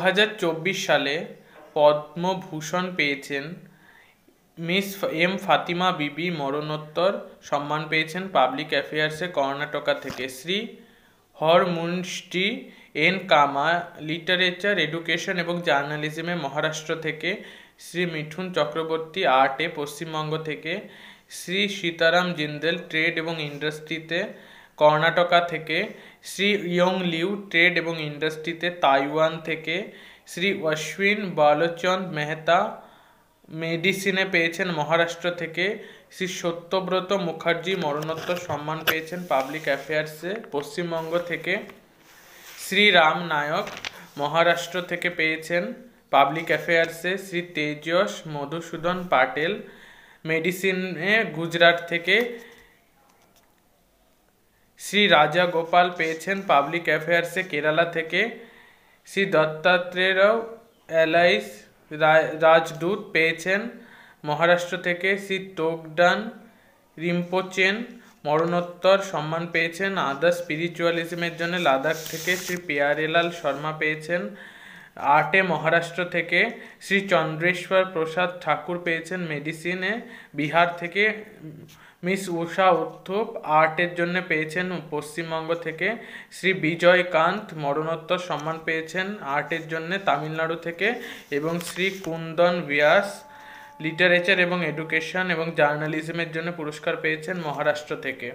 2024 সালে পদ্মভূষণ পেয়েছেন miss M Fatima বিবি। মরণোত্তর সম্মান পেয়েছেন পাবলিক অ্যাফেয়ার্সে কর্ণাটকা থেকে। শ্রী হরমুনষ্টি এন কামা লিটারেচার, এডুকেশন এবং জার্নালিজমে মহারাষ্ট্র থেকে। শ্রী মিঠুন চক্রবর্তী আর্টে পশ্চিমবঙ্গ থেকে। শ্রী সীতারাম জিন্দেল ট্রেড এবং ইন্ডাস্ট্রিতে কর্ণাটকা থেকে। শ্রী ইয়ং লিউ ট্রেড এবং ইন্ডাস্ট্রিতে তাইওয়ান থেকে। শ্রী অশ্বিন বালচন্দ মেহতা মেডিসিনে পেয়েছেন মহারাষ্ট্র থেকে। শ্রী সত্যব্রত মুখার্জি মরণোত্তর সম্মান পেয়েছেন পাবলিক অ্যাফেয়ার্সে পশ্চিমবঙ্গ থেকে। শ্রী রাম নায়ক মহারাষ্ট্র থেকে পেয়েছেন পাবলিক অ্যাফেয়ার্সে। শ্রী তেজস মধুসূদন পাটেল মেডিসিনে গুজরাট থেকে। শ্রী রাজা গোপাল পেয়েছেন পাবলিক অ্যাফেয়ার্সে কেরালা থেকে। শ্রী দত্তাত্রেয় এলাইস রাজদূত পেয়েছেন মহারাষ্ট্র থেকে। শ্রী তোগডান রিম্পোচেন মরণোত্তর সম্মান পেয়েছেন আদার স্পিরিচুয়ালিজমের জন্য লাদাখ থেকে। শ্রী পেয়ারেলাল শর্মা পেয়েছেন আর্টে মহারাষ্ট্র থেকে। শ্রী চন্দ্রেশ্বর প্রসাদ ঠাকুর পেয়েছেন মেডিসিনে বিহার থেকে। মিস উষা উত্থুপ আর্টের জন্য পেয়েছেন পশ্চিমবঙ্গ থেকে। শ্রী বিজয়কান্ত মরণোত্তর সম্মান পেয়েছেন আর্টের জন্য তামিলনাড়ু থেকে। এবং শ্রী কুন্দন ব্যাস লিটারেচার এবং এডুকেশন এবং জার্নালিজমের জন্য পুরস্কার পেয়েছেন মহারাষ্ট্র থেকে।